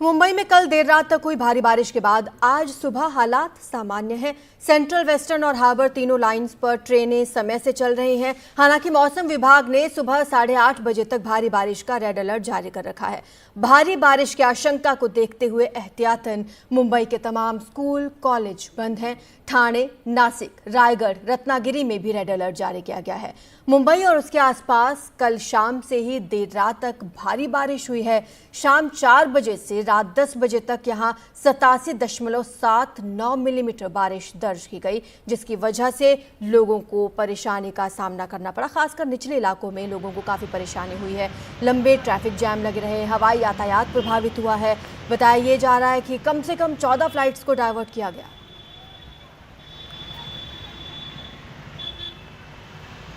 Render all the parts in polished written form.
मुंबई में कल देर रात तक हुई भारी बारिश के बाद आज सुबह हालात सामान्य हैं। सेंट्रल, वेस्टर्न और हार्बर तीनों लाइंस पर ट्रेनें समय से चल रही हैं। हालांकि मौसम विभाग ने सुबह 8:30 बजे तक भारी बारिश का रेड अलर्ट जारी कर रखा है। भारी बारिश की आशंका को देखते हुए एहतियातन मुंबई के तमाम स्कूल, कॉलेज बंद हैं। ठाणे, नासिक, रायगढ़, रत्नागिरी में भी रेड अलर्ट जारी किया गया है। मुंबई और उसके आसपास कल शाम से ही देर रात तक भारी बारिश हुई है। शाम 4 बजे से रात 10 बजे तक यहां 87.79 मिलीमीटर बारिश दर्ज की गई, जिसकी वजह से लोगों को परेशानी का सामना करना पड़ा। खासकर निचले इलाकों में लोगों को काफ़ी परेशानी हुई है। लंबे ट्रैफिक जैम लगे रहे, हवाई यातायात प्रभावित हुआ है। बताया जा रहा है कि कम से कम 14 फ्लाइट्स को डाइवर्ट किया गया।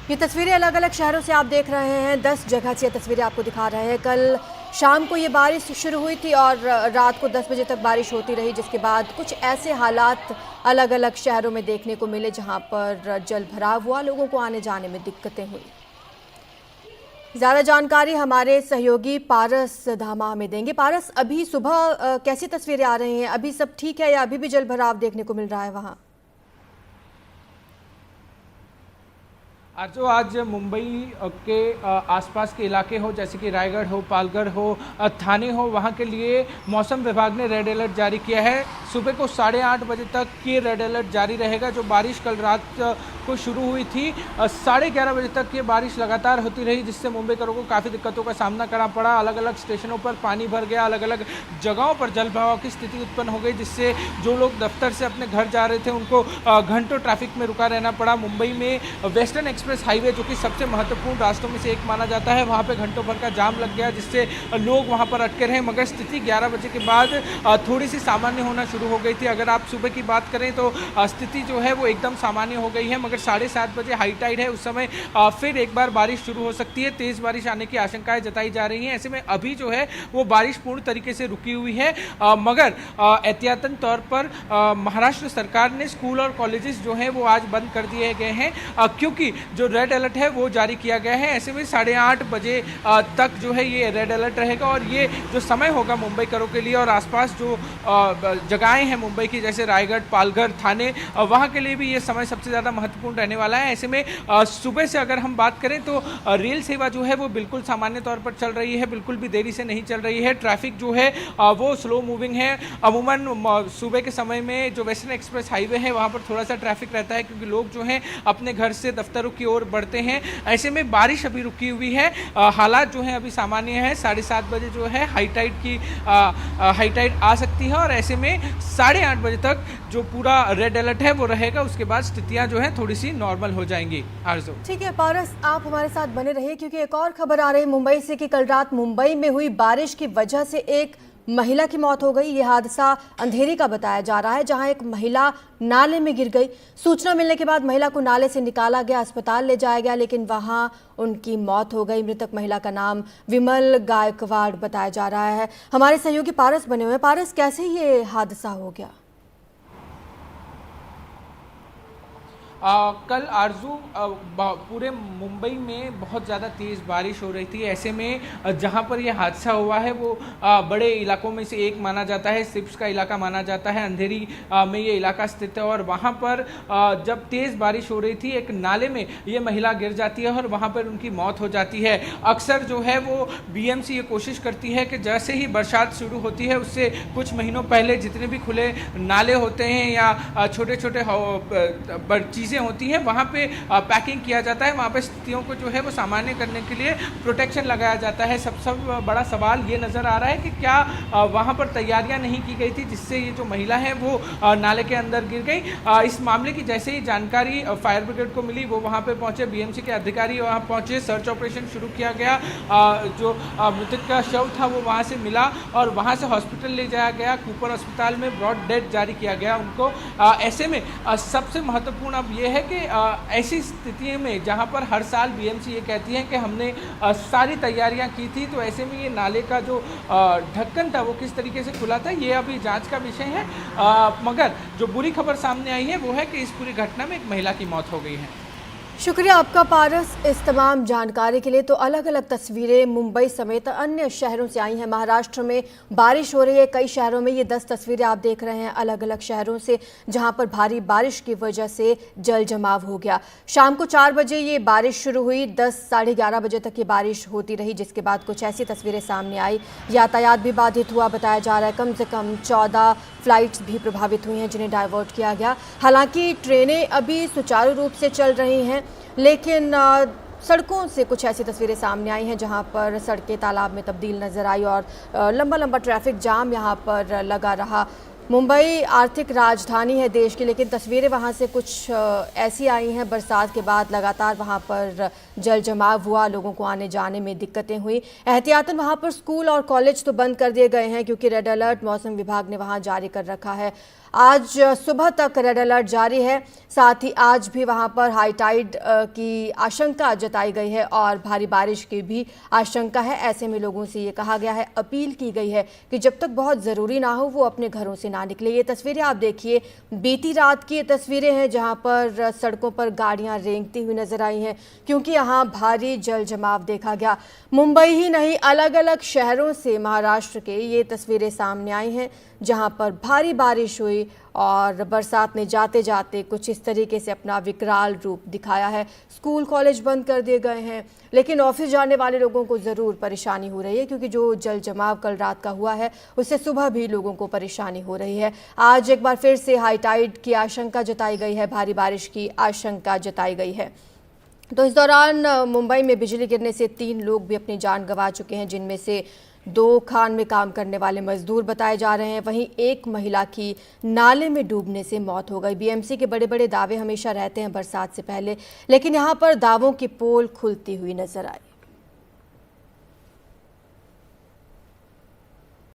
ये तस्वीरें अलग अलग शहरों से आप देख रहे हैं। 10 जगह से ये तस्वीरें आपको दिखा रहे हैं। कल शाम को ये बारिश शुरू हुई थी और रात को 10 बजे तक बारिश होती रही, जिसके बाद कुछ ऐसे हालात अलग अलग शहरों में देखने को मिले जहां पर जल भराव हुआ, लोगों को आने जाने में दिक्कतें हुई। ज़्यादा जानकारी हमारे सहयोगी पारस धामा हमें देंगे। पारस, अभी सुबह कैसी तस्वीरें आ रही हैं? अभी सब ठीक है या अभी भी जल भराव देखने को मिल रहा है वहाँ? जो आज मुंबई के आसपास के इलाके हो, जैसे कि रायगढ़ हो, पालगढ़ हो, थाने हो, वहाँ के लिए मौसम विभाग ने रेड अलर्ट जारी किया है। सुबह को 8:30 बजे तक ये रेड अलर्ट जारी रहेगा। जो बारिश कल रात को शुरू हुई थी, 11:30 बजे तक ये बारिश लगातार होती रही, जिससे मुंबईकरों को काफ़ी दिक्कतों का सामना करना पड़ा। अलग अलग स्टेशनों पर पानी भर गया, अलग अलग जगहों पर जल भराव की स्थिति उत्पन्न हो गई, जिससे जो लोग दफ्तर से अपने घर जा रहे थे उनको घंटों ट्रैफिक में रुका रहना पड़ा। मुंबई में वेस्टर्न एक्सप्रेस हाईवे, जो कि सबसे महत्वपूर्ण रास्तों में से एक माना जाता है, वहाँ पे घंटों भर का जाम लग गया, जिससे लोग वहाँ पर अटके रहे। मगर स्थिति 11 बजे के बाद थोड़ी सी सामान्य होना शुरू हो गई थी। अगर आप सुबह की बात करें तो स्थिति जो है वो एकदम सामान्य हो गई है, मगर 7:30 बजे हाई टाइड है, उस समय फिर एक बार बारिश शुरू हो सकती है। तेज़ बारिश आने की आशंकाएं जताई जा रही हैं। ऐसे में अभी जो है वो बारिश पूर्ण तरीके से रुकी हुई है, मगर एहतियातन तौर पर महाराष्ट्र सरकार ने स्कूल और कॉलेजेस जो हैं वो आज बंद कर दिए गए हैं, क्योंकि जो रेड अलर्ट है वो जारी किया गया है। ऐसे में 8:30 बजे तक जो है ये रेड अलर्ट रहेगा और ये जो समय होगा मुंबई करों के लिए और आसपास जो जगहें हैं मुंबई की, जैसे रायगढ़, पालघर, थाने, वहाँ के लिए भी ये समय सबसे ज़्यादा महत्वपूर्ण रहने वाला है। ऐसे में सुबह से अगर हम बात करें तो रेल सेवा जो है वो बिल्कुल सामान्य तौर पर चल रही है, बिल्कुल भी देरी से नहीं चल रही है। ट्रैफिक जो है वो स्लो मूविंग है। अमूमन सुबह के समय में जो वेस्टर्न एक्सप्रेस हाईवे है वहाँ पर थोड़ा सा ट्रैफिक रहता है, क्योंकि लोग जो हैं अपने घर से दफ्तरों की ओर बढ़ते हैं। ऐसे में बारिश अभी रुकी हुई है, हालात जो हैं अभी सामान्य है। 7:30 बजे जो है हाई टाइड आ सकती है और ऐसे में 8:30 बजे तक जो पूरा रेड अलर्ट है वो रहेगा। उसके बाद स्थितियां जो हैं थोड़ी सी नॉर्मल हो जाएंगी। आरज़ू, ठीक है पारस, आप हमारे साथ बने रहिए क्योंकि एक और खबर आ रही है मुंबई से कि कल रात मुंबई में हुई बारिश की वजह से एक महिला की मौत हो गई। यह हादसा अंधेरी का बताया जा रहा है, जहां एक महिला नाले में गिर गई। सूचना मिलने के बाद महिला को नाले से निकाला गया, अस्पताल ले जाया गया, लेकिन वहां उनकी मौत हो गई। मृतक महिला का नाम विमल गायकवाड़ बताया जा रहा है। हमारे सहयोगी पारस बने हुए हैं। पारस, कैसे ये हादसा हो गया? कल आरजू पूरे मुंबई में बहुत ज़्यादा तेज़ बारिश हो रही थी। ऐसे में जहां पर यह हादसा हुआ है वो बड़े इलाकों में से एक माना जाता है, सिप्स का इलाका माना जाता है। अंधेरी में ये इलाका स्थित है और वहां पर जब तेज़ बारिश हो रही थी एक नाले में ये महिला गिर जाती है और वहां पर उनकी मौत हो जाती है। अक्सर जो है वो बीएमसी ये कोशिश करती है कि जैसे ही बरसात शुरू होती है उससे कुछ महीनों पहले जितने भी खुले नाले होते हैं या छोटे छोटे चीज़ें होती हैं वहाँ पे पैकिंग किया जाता है। वहाँ पे स्थितियों को जो है वो सामान्य करने के लिए प्रोटेक्शन लगाया जाता है। सब बड़ा सवाल ये नज़र आ रहा है कि क्या वहाँ पर तैयारियाँ नहीं की गई थी, जिससे ये जो महिला है वो नाले के अंदर गिर गई। इस मामले की जैसे ही जानकारी फायर ब्रिगेड को मिली वो वहाँ पे पहुँचे, बीएमसी के अधिकारी वहाँ पहुँचे, सर्च ऑपरेशन शुरू किया गया। जो मृतक का शव था वो वहाँ से मिला और वहाँ से हॉस्पिटल ले जाया गया। कूपर अस्पताल में ब्रॉड डेथ जारी किया गया उनको। ऐसे में सबसे महत्वपूर्ण अब ये है कि ऐसी स्थितियों में जहां पर हर साल बीएमसी ये कहती है कि हमने सारी तैयारियां की थी, तो ऐसे में ये नाले का जो ढक्कन था वो किस तरीके से खुला था ये अभी जांच का विषय है। मगर जो बुरी खबर सामने आई है वो है कि इस पूरी घटना में एक महिला की मौत हो गई है। शुक्रिया आपका पारस इस तमाम जानकारी के लिए। तो अलग अलग तस्वीरें मुंबई समेत अन्य शहरों से आई हैं। महाराष्ट्र में बारिश हो रही है, कई शहरों में ये 10 तस्वीरें आप देख रहे हैं अलग अलग शहरों से, जहां पर भारी बारिश की वजह से जल जमाव हो गया। शाम को 4 बजे ये बारिश शुरू हुई, 10 साढ़े 11 बजे तक ये बारिश होती रही, जिसके बाद कुछ ऐसी तस्वीरें सामने आई। यातायात भी बाधित हुआ बताया जा रहा है। कम से कम 14 फ्लाइट्स भी प्रभावित हुई हैं जिन्हें डाइवर्ट किया गया। हालांकि ट्रेनें अभी सुचारू रूप से चल रही हैं, लेकिन सड़कों से कुछ ऐसी तस्वीरें सामने आई हैं जहां पर सड़कें तालाब में तब्दील नजर आई और लंबा लंबा ट्रैफिक जाम यहां पर लगा रहा। मुंबई आर्थिक राजधानी है देश की, लेकिन तस्वीरें वहां से कुछ ऐसी आई हैं। बरसात के बाद लगातार वहां पर जल जमाव हुआ, लोगों को आने जाने में दिक्कतें हुई। एहतियातन वहां पर स्कूल और कॉलेज तो बंद कर दिए गए हैं, क्योंकि रेड अलर्ट मौसम विभाग ने वहां जारी कर रखा है। आज सुबह तक रेड अलर्ट जारी है। साथ ही आज भी वहां पर हाई टाइड की आशंका जताई गई है और भारी बारिश की भी आशंका है। ऐसे में लोगों से ये कहा गया है, अपील की गई है कि जब तक बहुत ज़रूरी ना हो वो अपने घरों से ना निकले। ये तस्वीरें आप देखिए, बीती रात की ये तस्वीरें हैं जहां पर सड़कों पर गाड़ियां रेंगती हुई नजर आई हैं, क्योंकि यहाँ भारी जल जमाव देखा गया। मुंबई ही नहीं, अलग अलग शहरों से महाराष्ट्र के ये तस्वीरें सामने आई हैं जहां पर भारी बारिश हुई और बरसात ने जाते जाते कुछ इस तरीके से अपना विकराल रूप दिखाया है। स्कूल कॉलेज बंद कर दिए गए हैं, लेकिन ऑफिस जाने वाले लोगों को ज़रूर परेशानी हो रही है, क्योंकि जो जल जमाव कल रात का हुआ है उससे सुबह भी लोगों को परेशानी हो रही है। आज एक बार फिर से हाई टाइड की आशंका जताई गई है, भारी बारिश की आशंका जताई गई है। तो इस दौरान मुंबई में बिजली गिरने से 3 लोग भी अपनी जान गंवा चुके हैं, जिनमें से 2 खान में काम करने वाले मजदूर बताए जा रहे हैं। वहीं एक महिला की नाले में डूबने से मौत हो गई। बीएमसी के बड़े बड़े दावे हमेशा रहते हैं बरसात से पहले, लेकिन यहाँ पर दावों की पोल खुलती हुई नजर आई।